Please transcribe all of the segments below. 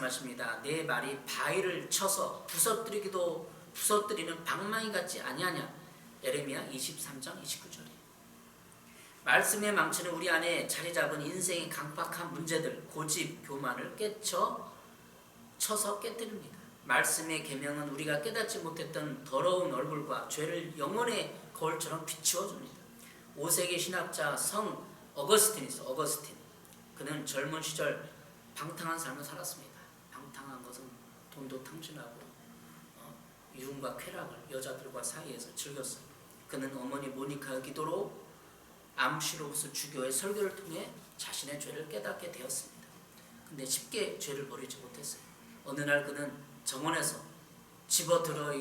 말씀입니다. 내 말이 바위를 쳐서 부서뜨리는 방망이 같지 아니하냐. 예레미야 23장 29절에 말씀의 망치는 우리 안에 자리 잡은 인생의 강팍한 문제들, 고집, 교만을 쳐서 깨뜨립니다. 말씀의 계명은 우리가 깨닫지 못했던 더러운 얼굴과 죄를 영혼의 거울처럼 비추어줍니다. 5세기 신학자 성 어거스틴이 있어. 어거스틴. 그는 젊은 시절 방탕한 삶을 살았습니다. 방탕한 것은 돈도 탕진하고 유흥과 쾌락을 여자들과 사이에서 즐겼어요. 그는 어머니 모니카의 기도로 암시로부스 주교의 설교를 통해 자신의 죄를 깨닫게 되었습니다. 근데 쉽게 죄를 버리지 못했어요. 어느 날 그는 정원에서 집어들어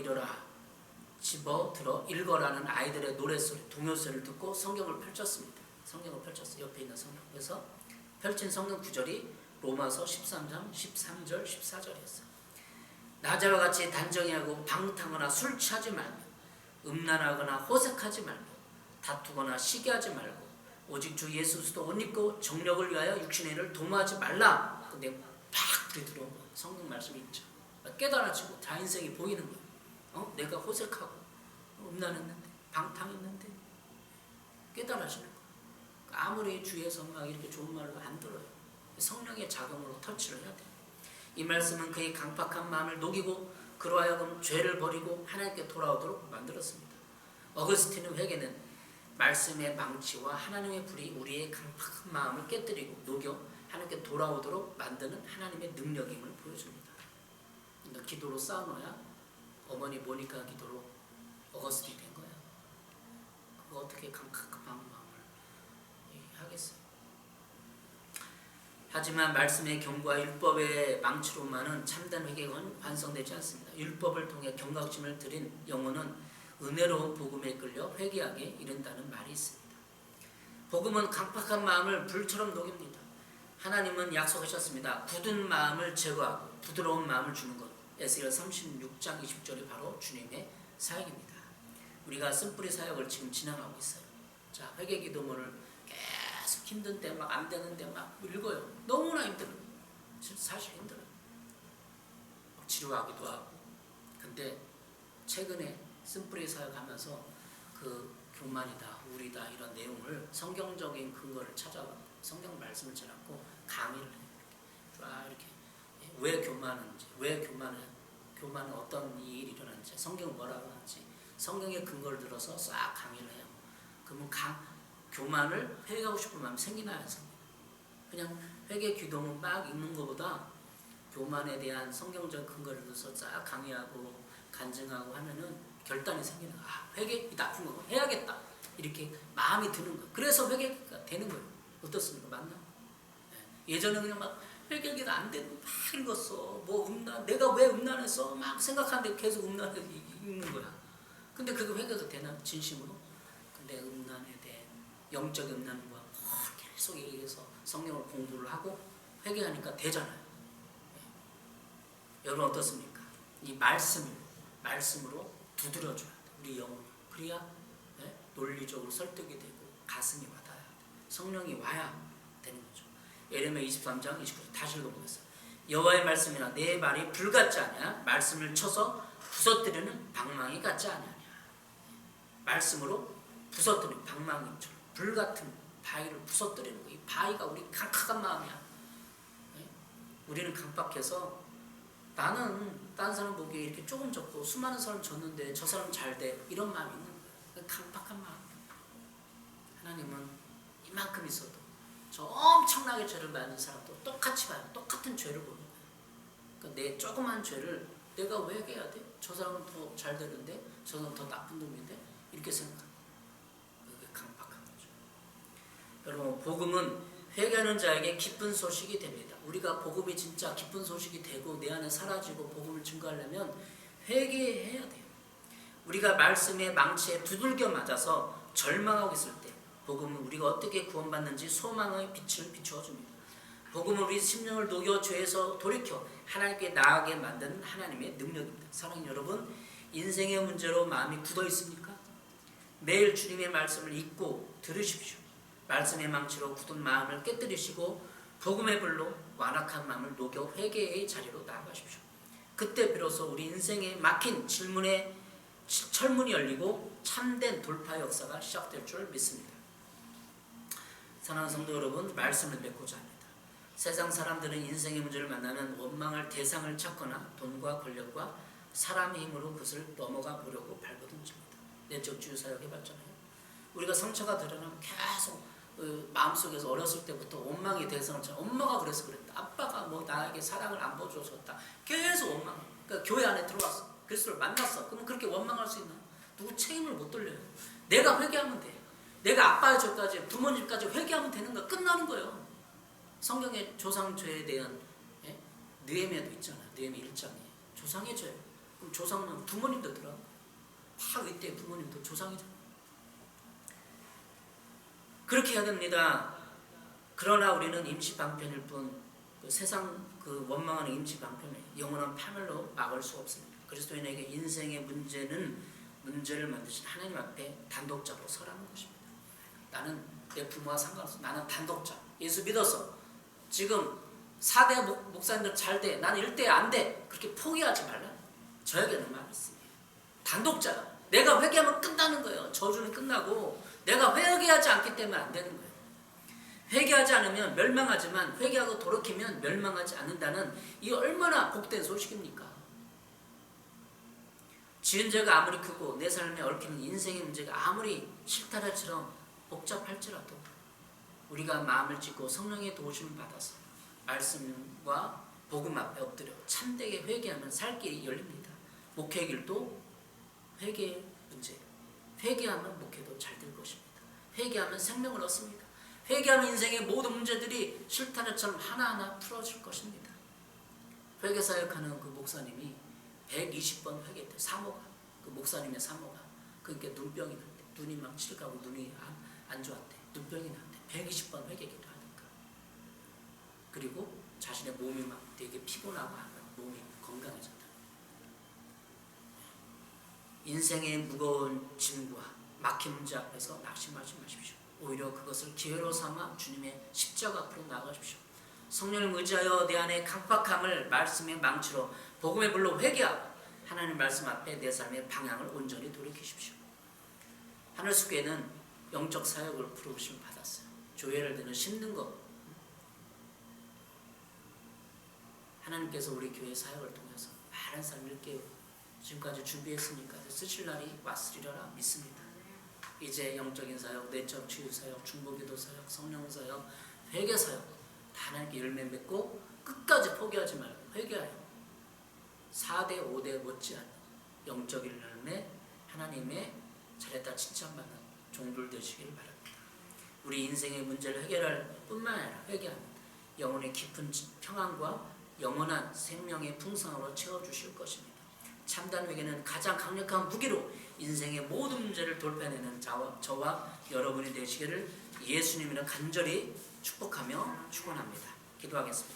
읽어라는 아이들의 노랫소리, 동요소리를 듣고 성경을 펼쳤습니다. 성경을 펼쳤어요. 옆에 있는 성경. 그래서 펼친 성경 구절이 로마서 13장 13절 14절이었어요. 나자와 같이 단정히하고 방탕하거나 술 취하지 말며 음란하거나 호색하지 말며 다투거나 시기하지 말고 오직 주 예수 그리스도 옷 입고 정력을 위하여 육신의 일을 도모하지 말라. 근데 팍 들어온 거예요. 성경 말씀이 있죠. 깨달아지고 다 인생이 보이는 거예요. 내가 호색하고 음란했는데 방탕했는데 깨달아지는 거예요. 아무리 주위에서 막 이렇게 좋은 말도 안 들어요. 성령의 자금으로 터치를 해야 돼요. 이 말씀은 그의 강팍한 마음을 녹이고 그로 하여금 죄를 버리고 하나님께 돌아오도록 만들었습니다. 어거스틴의 회개는 말씀의 망치와 하나님의 불이 우리의 강팍한 마음을 깨뜨리고 녹여 하나님께 돌아오도록 만드는 하나님의 능력임을 보여줍니다. 그러니까 기도로 쌓아놓아야 어머니 모니카 기도로 어거스틴이 된 거예요. 그거 어떻게 강팍한 마음을 하겠어요. 하지만 말씀의 경고와 율법의 망치로만은 참된 회개가 완성되지 않습니다. 율법을 통해 경각심을 들인 영혼은 은혜로운 복음에 끌려 회개하게 이른다는 말이 있습니다. 복음은 강팍한 마음을 불처럼 녹입니다. 하나님은 약속하셨습니다. 굳은 마음을 제거하고 부드러운 마음을 주는 것. 에스겔 36장 20절이 바로 주님의 사역입니다. 우리가 쓴뿌리 사역을 지금 진행하고 있어요. 자, 회개 기도문을 계속 힘든 때 막 안 되는 데 막 읽어요. 너무나 힘들어요. 사실 힘들어요. 치료하기도 하고. 근데 최근에 쓴뿌리 사역하면서 그 교만이다, 우리다 이런 내용을 성경적인 근거를 찾아가고 성경 말씀을 찾아갖고 강의를 해요. 이렇게 왜 교만인지, 왜 교만은 어떤 일이 일어나는지, 성경은 뭐라고 하는지 성경의 근거를 들어서 싹 강의를 해요. 그러면 교만을 회개하고 싶은 마음이 생기나요? 안 생기나요? 그냥 회개 기도문 막 읽는 것보다 교만에 대한 성경적 근거를 들어서 싹 강의하고 간증하고 하면은 결단이 생기는 거예요. 회개 나쁜 거 해야겠다. 이렇게 마음이 드는 거예요. 그래서 회개가 되는 거예요. 어떻습니까? 맞나? 예전에 그냥 막 회개가 안 되는 거 막 읽었어. 내가 왜 음란했어? 막 생각하는데 계속 음란해서 읽는 거야. 근데 그게 회개가 되나? 진심으로? 근데 음란에 대한 영적 음란과 계속 얘기해서 성경을 공부를 하고 회개하니까 되잖아요. 여러분 어떻습니까? 이 말씀으로 두드려줘야 돼. 우리 영혼. 그래야 논리적으로 설득이 되고 가슴이 와닿아야 돼. 성령이 와야 되는 거죠. 예레미야 23장 29절 다시 읽어보겠습니다. 여호와의 말씀이나 내 말이 불 같지 않냐? 말씀을 쳐서 부서뜨리는 방망이 같지 않냐? 말씀으로 부서뜨리는 방망이처럼 불 같은 바위를 부서뜨리는 거. 이 바위가 우리 강팍한 마음이야. 우리는 강팍해서 나는 딴 사람 보기에 이렇게 조금 적고 수많은 사람 졌는데 저 사람 잘 돼. 이런 마음이 있는 거예요. 강팍한 마음. 하나님은 이만큼 있어도 저 엄청나게 죄를 많은 사람도 똑같이 봐요. 똑같은 죄를 보는 거예요. 그러니까 내 조그만 죄를 내가 왜 회개해야 돼? 저 사람은 더 잘 되는데 저 사람은 더 나쁜 놈인데 이렇게 생각합니다. 그게 강팍한 거죠. 여러분 복음은 회개하는 자에게 기쁜 소식이 됩니다. 우리가 복음이 진짜 기쁜 소식이 되고 내 안에 사라지고 복음을 증거하려면 회개해야 돼요. 우리가 말씀의 망치에 두들겨 맞아서 절망하고 있을 때 복음은 우리가 어떻게 구원받는지 소망의 빛을 비추어줍니다. 복음은 우리 심령을 녹여 죄에서 돌이켜 하나님께 나아가게 만드는 하나님의 능력입니다. 사랑하는 여러분, 인생의 문제로 마음이 굳어 있습니까? 매일 주님의 말씀을 읽고 들으십시오. 말씀의 망치로 굳은 마음을 깨뜨리시고 복음의 불로 완악한 마음을 녹여 회개의 자리로 나아가십시오. 그때 비로소 우리 인생에 막힌 질문의 철문이 열리고 참된 돌파 역사가 시작될 줄 믿습니다. 사랑하는 성도 여러분, 말씀을 맺고자 합니다. 세상 사람들은 인생의 문제를 만나면 원망할 대상을 찾거나 돈과 권력과 사람의 힘으로 그것을 넘어가 보려고 발버둥칩니다. 내적 주유사역 해봤잖아요. 우리가 상처가 드러나면 계속 마음속에서 어렸을 때부터 원망의 대상을 찾아. 엄마가 그래서 그랬다. 아빠가 뭐 나에게 사랑을 안 보여줬다. 계속 원망. 그러니까 교회 안에 들어왔어. 그리스도를 만났어. 그러면 그렇게 원망할 수 있나? 누구 책임을 못 돌려요. 내가 회개하면 돼. 내가 아빠의 죄까지 부모님까지 회개하면 되는 거 끝나는 거예요. 성경에 조상죄에 대한 느헤미야도 있잖아요. 느헤미야 1장에 조상의 죄. 그럼 조상은 부모님도 들어. 막 이때 부모님도 조상이잖아요. 그렇게 해야 됩니다. 그러나 우리는 임시방편일 뿐 세상 원망하는 임시방편을 영원한 파멸로 막을 수 없습니다. 그리스도인에게 인생의 문제를 만드신 하나님 앞에 단독자로 서라는 것입니다. 나는 내 부모와 상관없어. 나는 단독자. 예수 믿어서 지금 4대 목사님들 잘 돼. 나는 1대 안 돼. 그렇게 포기하지 말라. 저에게는 말했습니다. 단독자. 내가 회개하면 끝나는 거예요. 저주는 끝나고 내가 회개하지 않기 때문에 안 되는 거예요. 회개하지 않으면 멸망하지만 회개하고 돌이키면 멸망하지 않는다는 이 얼마나 복된 소식입니까? 지은 죄가 아무리 크고 내 삶에 얽히는 인생의 문제가 아무리 실타래처럼 복잡할지라도 우리가 마음을 찢고 성령의 도우심을 받아서 말씀과 복음 앞에 엎드려 참되게 회개하면 살 길이 열립니다. 목회의 길도 회개의 문제. 회개하면 목회도 잘 될 것입니다. 회개하면 생명을 얻습니다. 회개하면 인생의 모든 문제들이 실타래처럼 하나하나 풀어질 것입니다. 회개사역하는 그 목사님이 120번 회개했대요. 사모가. 그 목사님의 사모가. 그러니까 눈병이 났대. 눈이 막 칠가고 눈이 안 좋았대. 눈병이 났대. 120번 회개기도 하니까. 그리고 자신의 몸이 막 되게 피곤하고 하면 몸이 건강해졌다. 인생의 무거운 짐과 막힌 문제 앞에서 낙심하지 마십시오. 오히려 그것을 기회로 삼아 주님의 십자가 앞으로 나아가십시오. 성령을 의지하여 내 안의 강팍함을 말씀의 망치로 복음의 불로 회개하고 하나님 말씀 앞에 내 삶의 방향을 온전히 돌이키십시오. 하늘숲교회는 영적 사역을 부르심을 받았어요. 교회를 드는 심는 것. 하나님께서 우리 교회 사역을 통해서 많은 삶을 깨우고 지금까지 준비했으니까 쓰실 날이 왔으리라 믿습니다. 이제 영적인 사역, 내적 치유 사역, 중보기도 사역, 성령 사역, 회개 사역 다 하나님께 열매 맺고 끝까지 포기하지 말고 회개하여 4대 5대 못지않은 영적인 열매 하나님의 잘했다 칭찬받는 종들 되시길 바랍니다. 우리 인생의 문제를 해결할 뿐만 아니라 회개하면 영혼의 깊은 평안과 영원한 생명의 풍성으로 채워주실 것입니다. 참단 회개는 가장 강력한 무기로 인생의 모든 문제를 돌파해내는 저와 여러분이 되시기를 예수님이랑 간절히 축복하며 축원합니다. 기도하겠습니다.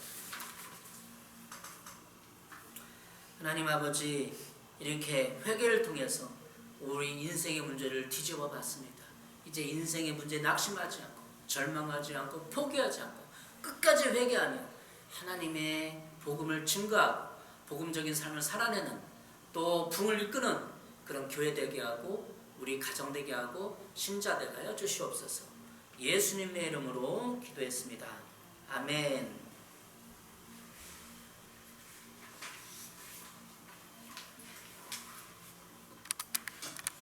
하나님 아버지, 이렇게 회개를 통해서 우리 인생의 문제를 뒤집어 봤습니다. 이제 인생의 문제에 낙심하지 않고 절망하지 않고 포기하지 않고 끝까지 회개하며 하나님의 복음을 증거하고 복음적인 삶을 살아내는 또 붕을 이끄는 그런 교회 되게 하고 우리 가정 되게 하고 신자 되게 하여 주시옵소서. 예수님의 이름으로 기도했습니다. 아멘.